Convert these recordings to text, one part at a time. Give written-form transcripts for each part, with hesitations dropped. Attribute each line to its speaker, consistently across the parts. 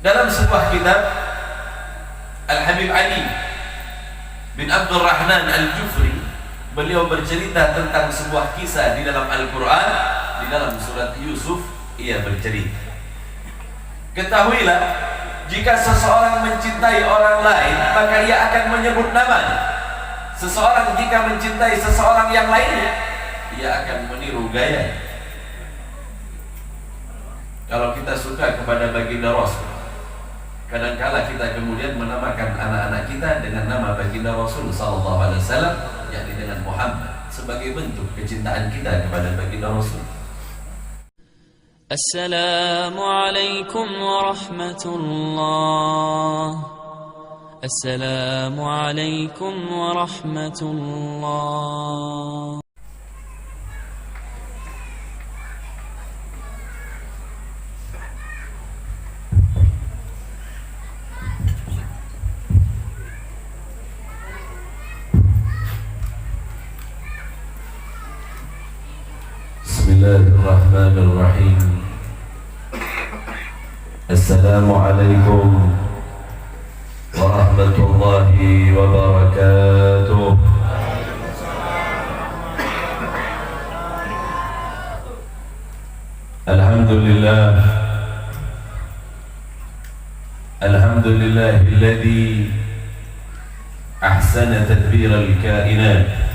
Speaker 1: Dalam sebuah kitab, Al-Habib Ali bin Abdul Rahman Al-Jufri, beliau bercerita tentang sebuah kisah di dalam Al-Quran. Di dalam surat Yusuf ia bercerita, ketahuilah, jika seseorang mencintai orang lain, maka ia akan menyebut namanya. Seseorang jika mencintai seseorang yang lainnya, ia akan meniru gayanya. Kalau kita suka kepada baginda Rasul, kadangkala kita kemudian menamakan anak-anak kita dengan nama baginda Rasul sallallahu alaihi wasallam, yakni dengan Muhammad, sebagai bentuk kecintaan kita kepada baginda Rasul.
Speaker 2: Assalamualaikum warahmatullah. Assalamualaikum warahmatullah.
Speaker 1: Bismillahirrahmanirrahim. Assalamualaikum warahmatullahi wabarakatuh. Alhamdulillah, alhamdulillahilladzi ahsana tadbira al-kainat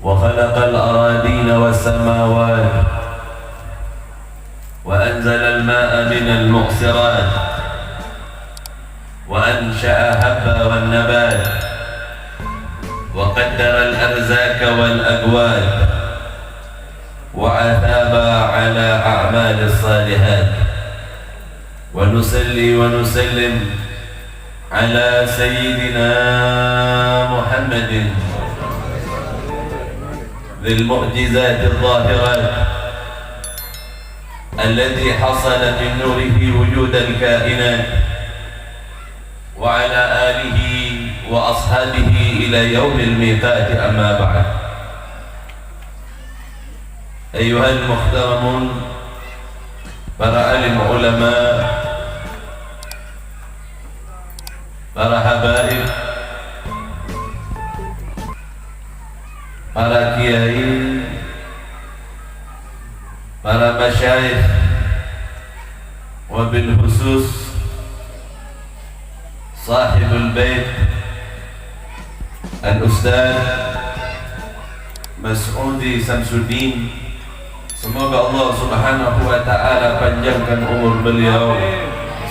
Speaker 1: وخلق الأراضين والسماوات وأنزل الماء من المعصرات وأنشأ هبا والنبات وقدر الأرزاق والأقوات وأثاب على أعمال الصالحات ونصلي ونسلم على سيدنا محمد للمعجزات الظاهرات التي حصل من نوره وجود الكائنات وعلى آله وأصحابه إلى يوم الميقات. أما بعد، أيها المحترمون، para alim ulama, para habaib, para kiai, para masyayikh, wabil khusus sahibul bait al-ustaz Mas'udi Samsuddin, semoga Allah subhanahu wa ta'ala panjangkan umur beliau,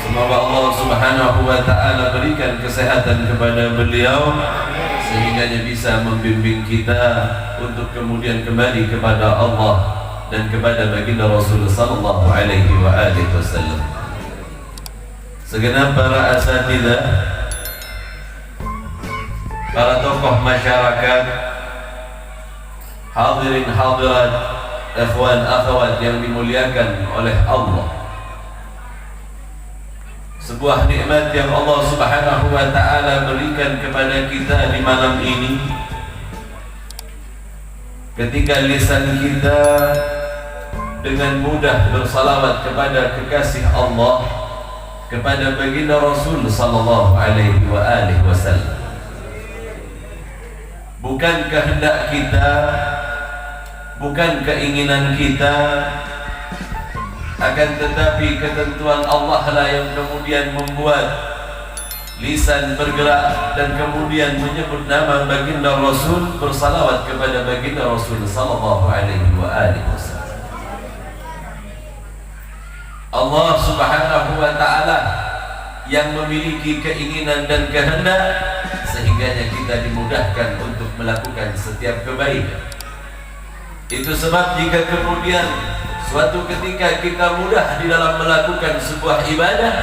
Speaker 1: semoga Allah subhanahu wa ta'ala berikan kesehatan kepada beliau sehingga bisa membimbing kita untuk kemudian kembali kepada Allah dan kepada baginda Rasul sallallahu alaihi wasallam. Segenap para asatidzah, para tokoh masyarakat, hadirin hadirat, ikhwan akhwat yang dimuliakan oleh Allah, sebuah nikmat yang Allah subhanahu wa ta'ala berikan kepada kita di malam ini, ketika lisan kita dengan mudah bersalawat kepada kekasih Allah, kepada baginda Rasul sallallahu alaihi wasallam. Bukan kehendak kita, bukan keinginan kita, akan tetapi ketentuan Allah lah yang kemudian membuat lisan bergerak dan kemudian menyebut nama baginda Rasul, bersalawat kepada baginda Rasul sallallahu alaihi wasallam. Allah subhanahu wa ta'ala yang memiliki keinginan dan kehendak sehingganya kita dimudahkan untuk melakukan setiap kebaikan. Itu sebab jika kemudian suatu ketika kita mudah di dalam melakukan sebuah ibadah,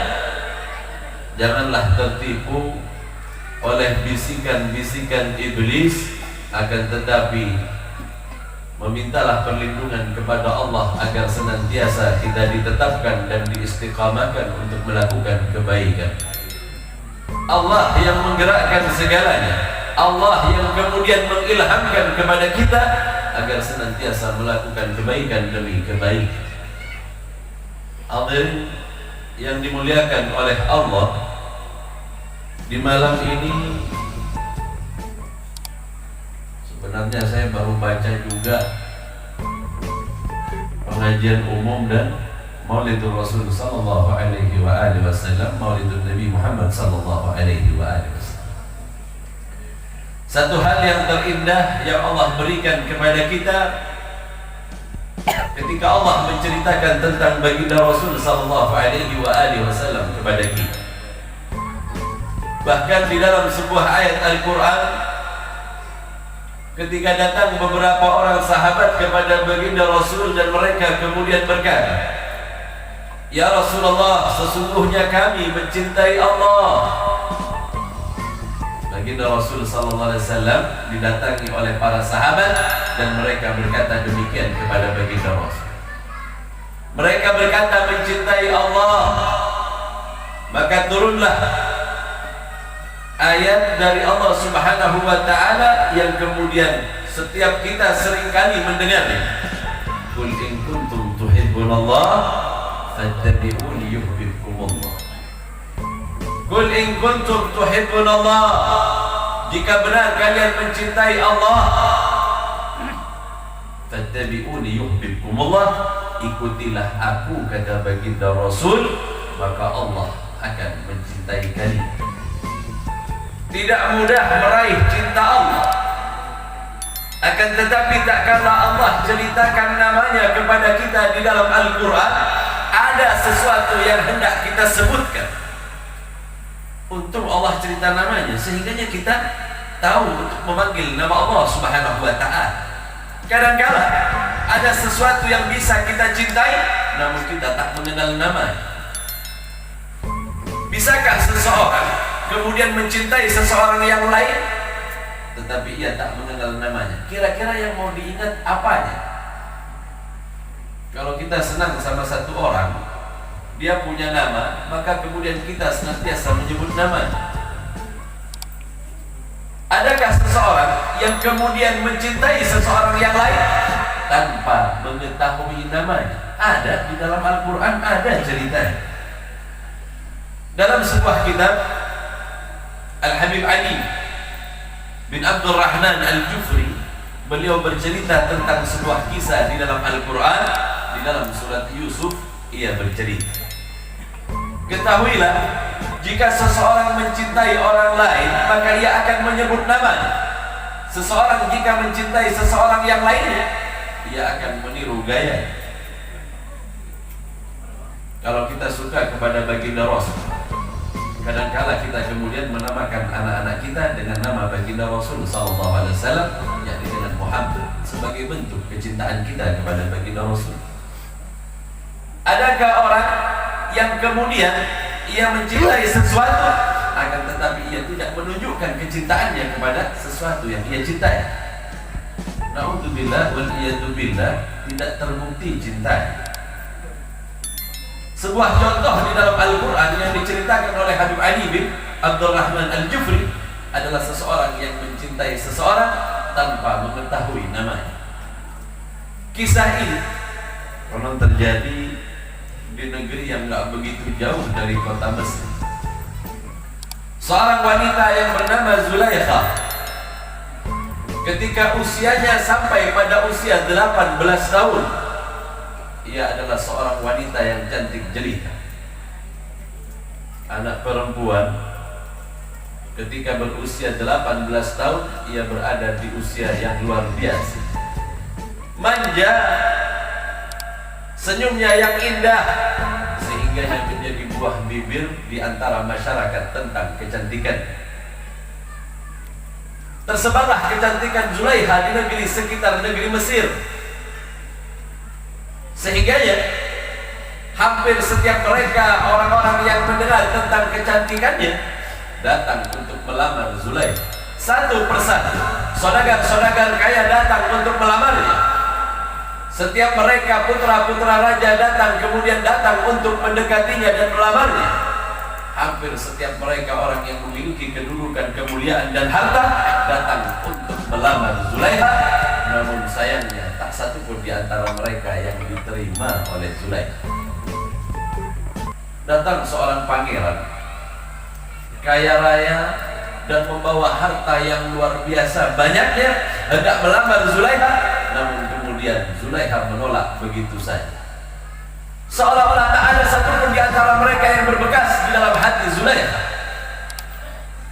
Speaker 1: janganlah tertipu oleh bisikan-bisikan iblis, akan tetapi memintalah perlindungan kepada Allah agar senantiasa kita ditetapkan dan diistiqamahkan untuk melakukan kebaikan. Allah yang menggerakkan segalanya, Allah yang kemudian mengilhamkan kepada kita agar senantiasa melakukan kebaikan demi kebaikan. Hadirin yang dimuliakan oleh Allah, di malam ini sebenarnya saya baru baca juga pengajian umum dan Maulidul Rasul sallallahu alaihi wasallam, Maulidul Nabi Muhammad sallallahu alaihi wasallam. Satu hal yang terindah yang Allah berikan kepada kita ketika Allah menceritakan tentang baginda Rasul sallallahu alaihi wasallam kepada kita. Bahkan di dalam sebuah ayat Al-Qur'an, ketika datang beberapa orang sahabat kepada baginda Rasul dan mereka kemudian berkata, "Ya Rasulullah, sesungguhnya kami mencintai Allah." Baginda Rasul sallallahu alaihi wasallam didatangi oleh para sahabat dan mereka berkata demikian kepada baginda Rasul. Mereka berkata mencintai Allah, maka turunlah ayat dari Allah Subhanahu wa taala yang kemudian setiap kita seringkali mendengarnya. Qul in kuntum tuhibbunallah fattabi'uni yuhibbukumullah. Qul in kuntum tuhibbunallah, jika benar kalian mencintai Allah, fattabi'uni yuhibbukumullah, ikutilah aku, kata baginda Rasul, maka Allah akan mencintai kalian. Tidak mudah meraih cinta Allah, akan tetapi tak kala Allah ceritakan namanya kepada kita di dalam Al-Quran, ada sesuatu yang hendak kita sebutkan. Untuk Allah cerita namanya, sehingganya kita tahu untuk memanggil nama Allah Subhanahu wa ta'ala. Kadang-kala ada sesuatu yang bisa kita cintai, namun kita tak mengenal namanya. Bisakah seseorang kemudian mencintai seseorang yang lain, tetapi ia tak mengenal namanya? Kira-kira yang mau diingat apanya? Kalau kita senang sama satu orang, dia punya nama, maka kemudian kita senantiasa menyebut namanya. Adakah seseorang yang kemudian mencintai seseorang yang lain tanpa mengetahui namanya? Ada di dalam Al-Quran, ada ceritanya. Dalam sebuah kitab, Al-Habib Ali bin Abdul Rahman Al-Jufri, beliau bercerita tentang sebuah kisah di dalam Al-Quran, di dalam surat Yusuf. Ia bercerita, ketahuilah, jika seseorang mencintai orang lain, maka ia akan menyebut namanya. Seseorang jika mencintai seseorang yang lainnya, ia akan meniru gaya. Kalau kita suka kepada baginda Rasul, kadangkala kita kemudian menamakan anak-anak kita dengan nama baginda Rasul sallallahu alaihi wasallam, yakni dengan Muhammad, sebagai bentuk kecintaan kita kepada baginda Rasul. Adakah orang yang kemudian ia mencintai sesuatu, akan tetapi ia tidak menunjukkan kecintaannya kepada sesuatu yang ia cintai? Na'udzubillah wal iyadzubillah, tidak terbukti cintanya. Sebuah contoh di dalam Al-Quran yang diceritakan oleh Habib Ali bin Abdul Rahman Al-Jufri adalah seseorang yang mencintai seseorang tanpa mengetahui namanya. Kisah ini konon terjadi di negeri yang gak begitu jauh dari kota Mesir. Seorang wanita yang bernama Zulaikha, ketika usianya sampai pada usia 18 tahun, ia adalah seorang wanita yang cantik jelita. Anak perempuan ketika berusia 18 tahun, ia berada di usia yang luar biasa. Manja, senyumnya yang indah, sehingga menjadi buah bibir di antara masyarakat tentang kecantikan. Tersebarlah kecantikan Zulaikha di negeri sekitar negeri Mesir, sehingga hampir setiap mereka, orang-orang yang mendengar tentang kecantikannya, datang untuk melamar Zulaikha. Satu persatu saudagar-saudagar kaya datang untuk melamarnya. Setiap mereka, putra-putra raja datang, kemudian datang untuk mendekatinya dan melamarnya. Hampir setiap mereka, orang yang memiliki kedudukan, kemuliaan dan harta, datang untuk melamar Zulaikha. Namun sayangnya tak satu pun di antara mereka yang diterima oleh Zulaikha. datang seorang pangeran kaya raya dan membawa harta yang luar biasa banyaknya, hendak melamar Zulaikha, namun kemudian Zulaikha menolak begitu saja. Seolah-olah tak ada satupun di antara mereka yang berbekas di dalam hati Zulaikha.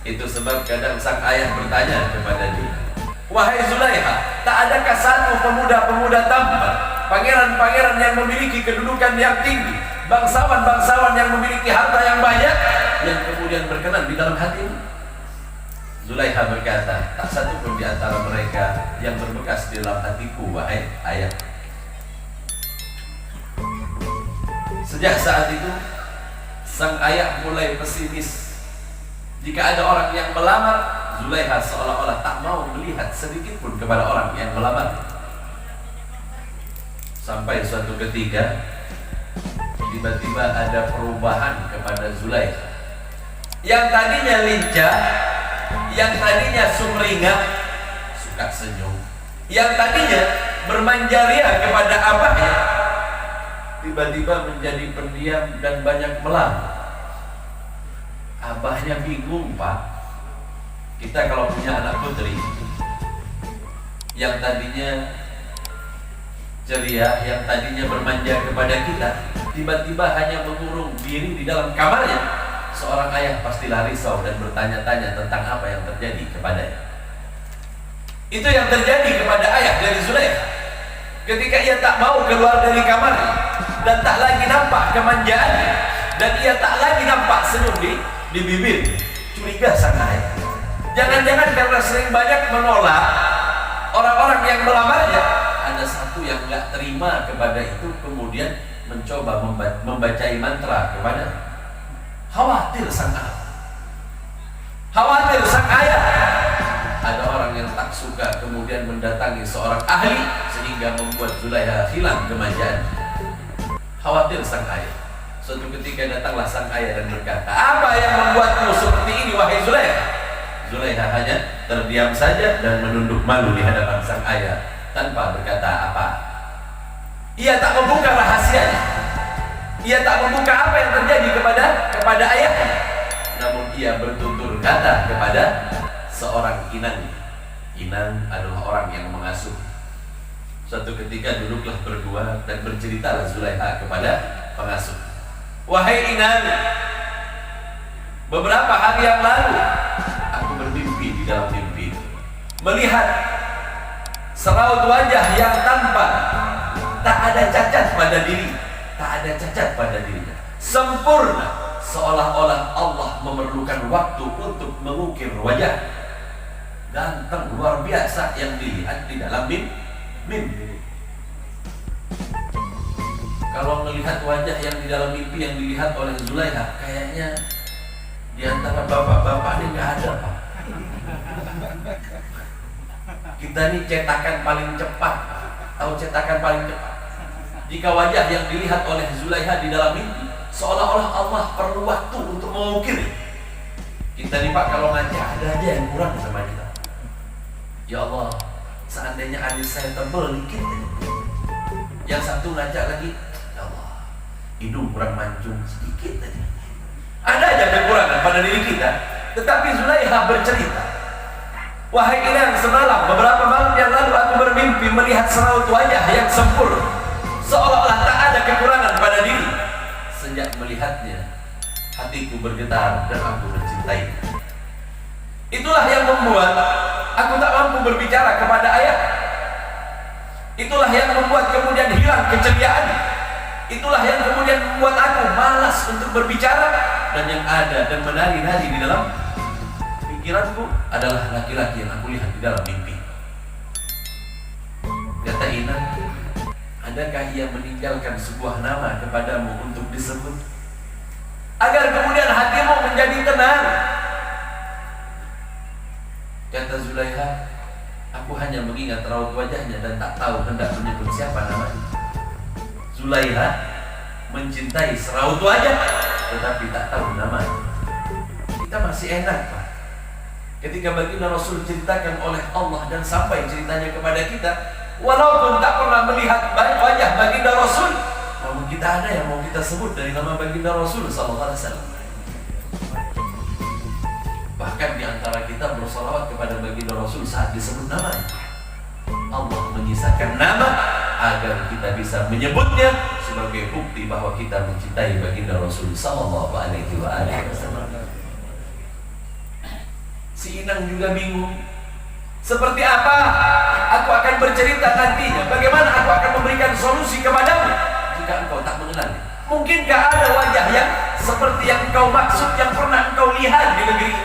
Speaker 1: Itu sebab kadang sang ayah bertanya kepada dia, "Wahai Zulaikha, tak adakah satu pemuda-pemuda tampan, pangeran-pangeran yang memiliki kedudukan yang tinggi, bangsawan-bangsawan yang memiliki harta yang banyak, yang kemudian berkenan di dalam hatimu?" Zulaikha berkata, "Tak satu pun di antara mereka yang berbekas di dalam hatiku, wahai ayah." Sejak saat itu, sang ayah mulai pesimis. Jika ada orang yang melamar, Zulaikha seolah-olah tak mau melihat sedikit pun kepada orang yang melamar. Sampai suatu ketika, tiba-tiba ada perubahan kepada Zulaikha. Yang tadinya lincah, yang tadinya sumringah, suka senyum, yang tadinya bermanja ria kepada abahnya, tiba-tiba menjadi pendiam dan banyak melamar. Abahnya bingung, Pak. Kita kalau punya anak putri yang tadinya ceria, yang tadinya bermanja kepada kita, tiba-tiba hanya mengurung diri di dalam kamarnya, seorang ayah pastilah risau dan bertanya-tanya tentang apa yang terjadi kepadanya. Itu yang terjadi kepada ayah dari Zulaikha. Ketika ia tak mau keluar dari kamarnya dan tak lagi nampak kemanjaannya, dan ia tak lagi nampak senyum di bibir, curiga sang ayah. Jangan-jangan karena sering banyak menolak orang-orang yang melamarnya, ada satu yang gak terima kepada itu, kemudian mencoba membacai mantra kepada. Khawatir sang ayah. Khawatir sang ayah. Ada orang yang tak suka kemudian mendatangi seorang ahli sehingga membuat Zulaikha hilang kemanjaan. Khawatir sang ayah. Suatu ketika datanglah sang ayah dan berkata, "Apa yang membuatmu seperti ini, wahai Zulaikha?" Zulaikha hanya terdiam saja dan menunduk malu di hadapan sang ayah tanpa berkata apa. Ia tak membuka rahasianya. Ia tak membuka apa yang terjadi kepada ayahnya. Namun ia bertutur kata kepada seorang inang. Inang adalah orang yang mengasuh. Suatu ketika duduklah berdua dan berceritalah Zulaikha kepada pengasuh. "Wahai inang, beberapa hari yang lalu aku bermimpi di dalam mimpi melihat seraut wajah yang tampan, tak ada cacat pada diri, tak ada cacat pada dirinya, sempurna, seolah-olah Allah memerlukan waktu untuk mengukir wajah. Ganteng luar biasa yang dilihat di dalam mimpi. Kalau melihat wajah yang di dalam mimpi yang dilihat oleh Zulaikha, kayaknya di antara bapak-bapak ini nggak ada, Pak. Kita ini cetakan paling cepat. Tahu cetakan paling cepat? Jika wajah yang dilihat oleh Zulaikha di dalam mimpi, seolah-olah Allah perlu waktu untuk mengukir. Kita nih, Pak, kalau ngaca ada aja yang kurang sama kita. Ya Allah, seandainya alis saya tebal dikit, yang satu ngaca lagi, ya Allah, hidung kurang mancung sedikit aja. Ada aja kekurangan pada diri kita. Tetapi Zulaikha bercerita, "Wahai inang, semalam beberapa malam yang lalu aku bermimpi melihat seraut wajah yang sempurna, seolah-olah tak ada kekurangan pada diri. Sejak melihatnya, hatiku bergetar dan aku mencintai. Itulah yang membuat aku tak mampu berbicara kepada ayah. Itulah yang membuat kemudian hilang keceriaan. Itulah yang kemudian membuat aku malas untuk berbicara, dan yang ada dan menari-nari di dalam pikiranku adalah laki-laki yang aku lihat di dalam mimpi." Kata inang, "Adakah ia meninggalkan sebuah nama kepadamu untuk disebut, agar kemudian hatimu menjadi tenang?" Kata Zulaikha, "Aku hanya mengingat raut wajahnya dan tak tahu hendak menyebut siapa namanya." Zulaikha mencintai seraut wajah tetapi tak tahu namanya. Kita masih enak, Pak, ketika baginda Rasul ceritakan oleh Allah dan sampai ceritanya kepada kita, walaupun tak pernah melihat wajah baginda Rasul, namun kita ada yang mau kita sebut dari nama baginda Rasul sallallahu alaihi wasallam. Bahkan di antara kita bersolawat kepada baginda Rasul saat disebut namanya. Allah menyisakan nama agar kita bisa menyebutnya sebagai bukti bahwa kita mencintai baginda Rasul sallallahu alaihi wasallam. Si Inang juga bingung. Seperti apa aku akan bercerita nantinya? Bagaimana aku akan memberikan solusi kepadamu jika engkau tak mengenalnya? Mungkinkah ada wajah yang seperti yang engkau maksud, yang pernah engkau lihat di negeri ini?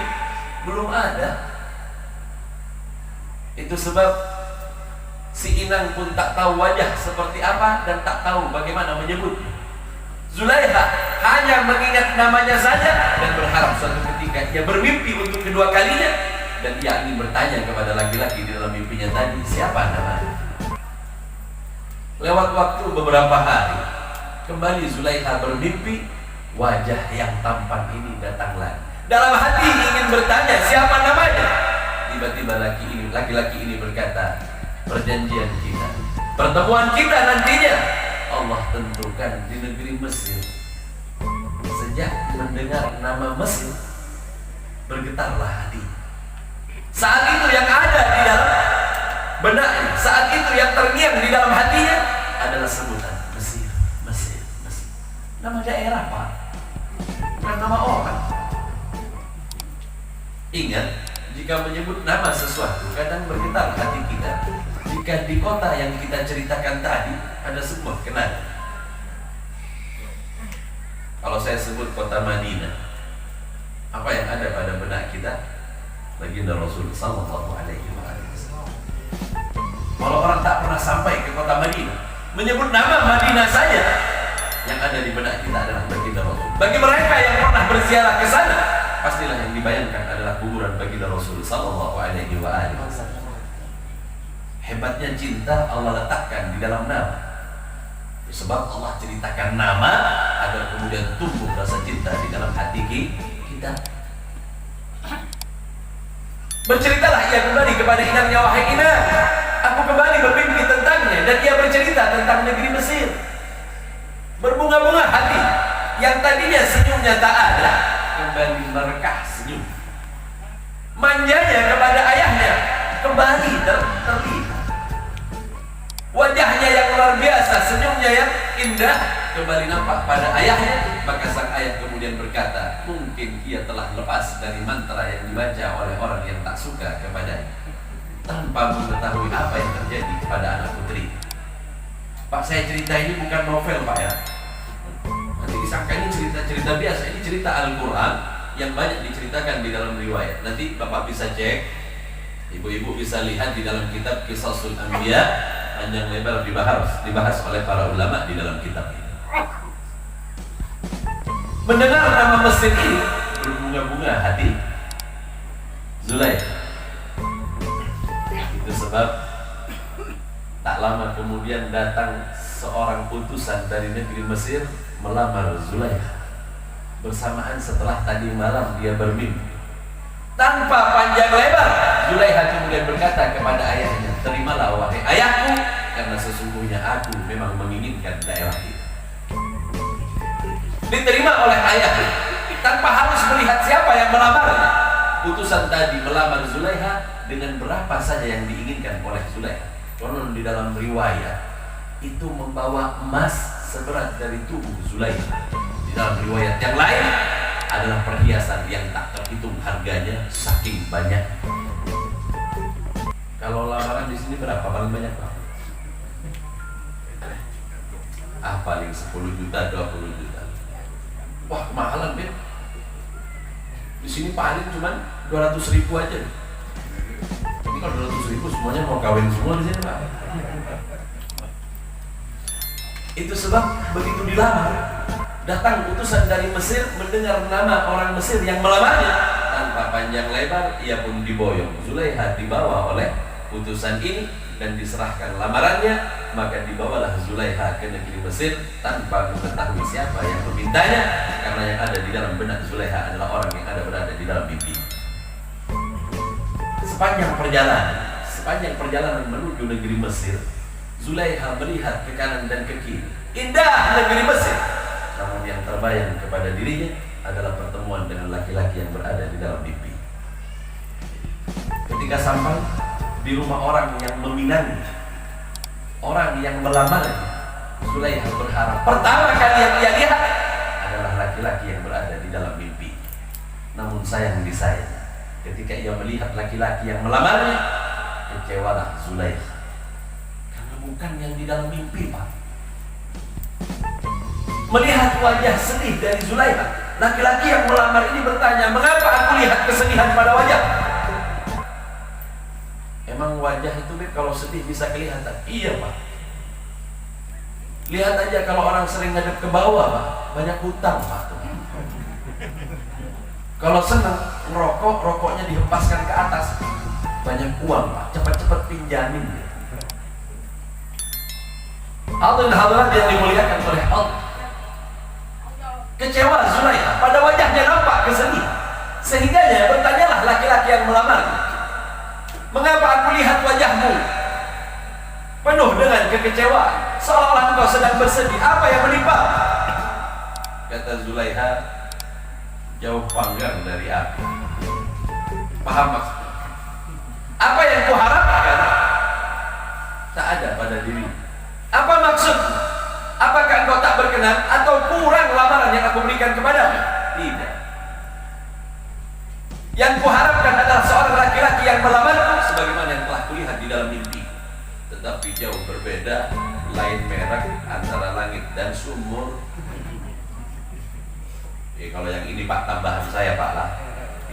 Speaker 1: Belum ada. Itu sebab si Inang pun tak tahu wajah seperti apa dan tak tahu bagaimana menyebutnya. Zulaiha hanya mengingat namanya saja dan berharap suatu ketika ia bermimpi untuk kedua kalinya dan ia ingin bertanya kepada laki-laki di dalam mimpinya tadi, siapa namanya? Lewat waktu beberapa hari, kembali Zulaiha bermimpi, wajah yang tampan ini datang lagi. Dalam hati ingin bertanya siapa namanya. Tiba-tiba laki-laki ini berkata, perjanjian kita, pertemuan kita nantinya Allah tentukan di negeri Mesir. Sejak mendengar nama Mesir, bergetarlah hati. Saat itu yang ada di dalam benaknya, saat itu yang terngiang di dalam hatinya adalah sebutan Mesir, Mesir, Mesir. Nama daerah, Pak, bukan nama orang. Ingat, jika menyebut nama sesuatu kadang bergetar hati kita. Jika di kota yang kita ceritakan tadi ada sebuah kenangan. Kalau saya sebut kota Madinah, apa yang ada pada benak kita? Baginda Rasul sallallahu alaihi wasallam. Kalau orang tak pernah sampai ke kota Madinah, menyebut nama Madinah saja, yang ada di benak kita adalah baginda Rasul. Bagi mereka yang pernah berziarah ke sana, pastilah yang dibayangkan adalah kuburan baginda Rasul sallallahu alaihi wasallam. Hebatnya cinta Allah letakkan di dalam nama. Sebab Allah ceritakan nama agar kemudian tumbuh rasa cinta di dalam hati kita. Berceritalah ia kembali kepada inangnya, wahai Inang, aku kembali bermimpi tentangnya, dan ia bercerita tentang negeri Mesir. Berbunga-bunga hati yang tadinya senyumnya tak ada, kembali merekah senyum. Manjanya kepada ayahnya kembali terlihat. Wajahnya yang luar biasa, senyumnya yang indah kembali nampak pada ayahnya. Maka sang ayah kemudian berkata, mungkin ia telah lepas dari mantra yang dibaca oleh orang yang tak suka kepadanya, tanpa mengetahui apa yang terjadi pada anak putri. Pak, saya cerita ini bukan novel, Pak, ya. Nanti disangka ini cerita-cerita biasa. Ini cerita Al-Quran yang banyak diceritakan di dalam riwayat. Nanti Bapak bisa cek, ibu-ibu bisa lihat di dalam kitab Qisasul Anbiya, panjang lebar dibahas oleh para ulama di dalam kitab ini. Mendengar nama Mesir ini, berbunga-bunga hati Zulaiha. Itu sebab tak lama kemudian datang seorang utusan dari negeri Mesir melamar Zulaiha. Bersamaan setelah tadi malam dia bermimpi. Tanpa panjang lebar, Zulaiha kemudian berkata kepada ayahnya, terimalah wahai ayahku, karena sesungguhnya aku memang menginginkan daerah itu. Diterima oleh ayahnya tanpa harus melihat siapa yang melamarnya. Utusan tadi melamar Zulaiha dengan berapa saja yang diinginkan oleh Zulaiha. Konon di dalam riwayat itu membawa emas seberat dari tubuh Zulaiha. Di dalam riwayat yang lain adalah perhiasan yang tak terhitung harganya saking banyak. Kalau lamaran di sini berapa paling banyak, Pak? Paling 10 juta, 20 juta. Wah, kemahalan, Ben. Di sini paling cuman 200.000 aja. Ini kalau 200.000 semuanya mau kawin semua di sini, Pak. Itu sebab begitu dilamar, datang utusan dari Mesir mendengar nama orang Mesir yang melamarnya. Tanpa panjang lebar, ia pun diboyong. Zulaiha dibawa oleh utusan ini dan diserahkan lamarannya. Maka dibawalah Zulaiha ke negeri Mesir tanpa mengetahui siapa yang memintanya, karena yang ada di dalam benak Zulaiha adalah orang yang berada di dalam mimpi. Sepanjang perjalanan menuju negeri Mesir, Zulaiha melihat ke kanan dan ke kiri. indah negeri Mesir. Namun yang terbayang kepada dirinya adalah pertemuan dengan laki-laki yang berada di dalam mimpi. Ketika sampai di rumah orang yang meminang, orang yang melamarnya, Zulaikha berharap pertama kali yang ia lihat adalah laki-laki yang berada di dalam mimpi. Namun sayang di saya, ketika ia melihat laki-laki yang melamarnya, kecewalah Zulaikha, karena bukan yang di dalam mimpi, Pak. Melihat wajah sedih dari Zulaikha, laki-laki yang melamar ini bertanya, mengapa aku lihat kesedihan pada wajah? Emang wajah itu kalau sedih bisa kelihatan? Iya, Pak. Lihat aja kalau orang sering ngadep ke bawah, Pak, banyak hutang, Pak. Kalau senang ngerokok, rokoknya dihempaskan ke atas, banyak uang, Pak. Cepat-cepat pinjamin. Hadirin yang dimuliakan oleh Allah. Kecewa Zulaikha, pada wajahnya nampak kesedihan. Sehingganya bertanyalah laki-laki yang melamar, mengapa aku lihat wajahmu penuh dengan kekecewaan, seolah-olah engkau sedang bersedih, apa yang menimpa? Kata Zulaikha, jauh panggang dari aku. Paham maksudnya? Apa yang kuharapkan tak ada pada diri. Apa maksud? Apakah engkau tak berkenan atau kurang lamaran yang aku berikan kepadamu? Tidak. Yang kuharapkan adalah seorang laki-laki yang melamarku sebagaimana yang telah kulihat di dalam mimpi. Tetapi jauh berbeda, lain merek antara langit dan sumur. Kalau yang ini, Pak, tambahan saya, Pak, lah.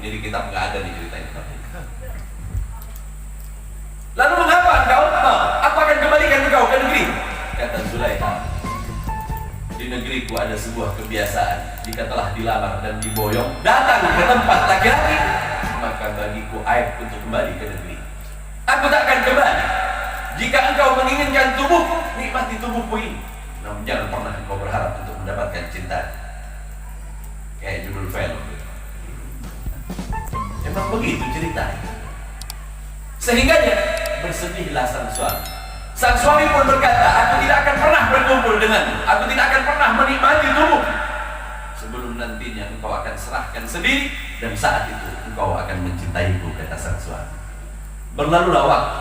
Speaker 1: Ini di kitab nggak ada nih cerita ini. Lalu mengapa engkau? Aku akan kembalikan engkau ke negeri. Kata Zulaikha, di negeriku ada sebuah kebiasaan, jika telah dilamar dan diboyong datang ke tempat laki-laki, maka bagiku aib untuk kembali ke negeri. Aku tak akan kembali. Jika engkau menginginkan tubuhku, nikmati tubuhku ini, namun jangan pernah engkau berharap untuk mendapatkan cinta. Kayak judul film. Emang begitu ceritanya. Sehingganya bersedihlah sang suami. Sang suami pun berkata, aku tidak akan pernah berkumpul denganmu, aku tidak akan pernah menikmati tubuh sebelum nantinya engkau akan serahkan sendiri, dan saat itu engkau akan mencintaiku, kata sang suami. Berlalulah waktu.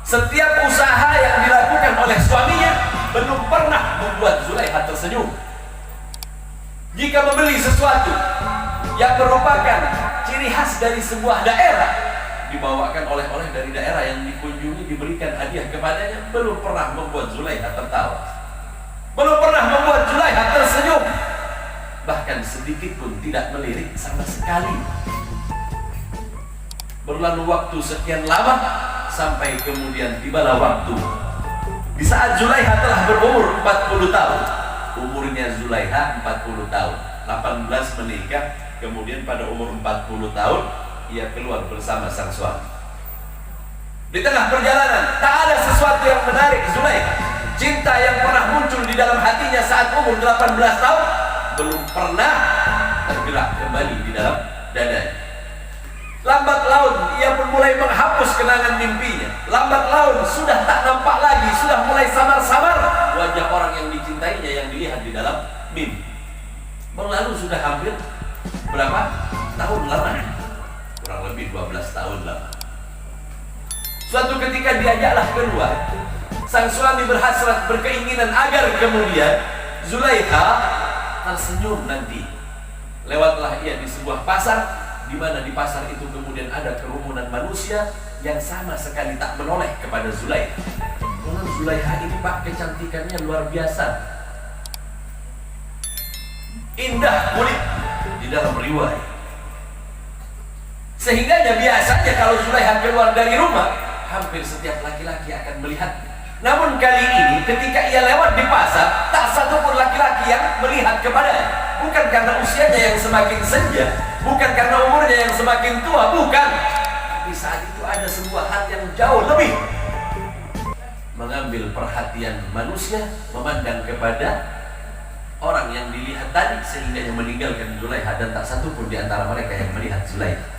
Speaker 1: Setiap usaha yang dilakukan oleh suaminya belum pernah membuat Zulaikha tersenyum. Jika membeli sesuatu yang merupakan ciri khas dari sebuah daerah, dibawakan oleh-oleh dari daerah yang dikunjungi, diberikan hadiah kepadanya, belum pernah membuat Zulaikha tertawa, belum pernah membuat Zulaikha tersenyum, bahkan sedikit pun tidak melirik sama sekali. Berlalu waktu sekian lama, sampai kemudian tibalah waktu di saat Zulaikha telah berumur 40 tahun. Umurnya Zulaikha 40 tahun, 18 menikah, kemudian pada umur 40 tahun ia keluar bersama sang suami. Di tengah perjalanan tak ada sesuatu yang menarik Zulaikha. Cinta yang pernah muncul di dalam hatinya saat umur 18 tahun belum pernah tergerak kembali di dalam dadanya. Lambat laun ia pun mulai menghapus kenangan mimpinya. Lambat laun sudah tak nampak lagi, sudah mulai samar-samar wajah orang yang dicintainya yang dilihat di dalam mimpi. Berlalu sudah hampir berapa tahun lamanya? Kurang lebih 12 tahun lama. Suatu ketika diajaklah keluar. Sang suami berhasrat, berkeinginan agar kemudian Zulaikha tersenyum nanti. Lewatlah ia di sebuah pasar, di mana di pasar itu kemudian ada kerumunan manusia yang sama sekali tak menoleh kepada Zulaikha. Karena Zulaikha ini, Pak, kecantikannya luar biasa, indah kulit di dalam riwayat. Sehingganya biasanya kalau Zulaikha keluar dari rumah, hampir setiap laki-laki akan melihatnya. Namun kali ini ketika ia lewat di pasar, tak satu pun laki-laki yang melihat kepadanya. Bukan karena usianya yang semakin senja, bukan karena umurnya yang semakin tua, bukan. Tapi saat itu ada sebuah hal yang jauh lebih mengambil perhatian manusia, memandang kepada orang yang dilihat tadi, sehingga yang meninggalkan Zulaikha, dan tak satu pun di antara mereka yang melihat Zulaikha.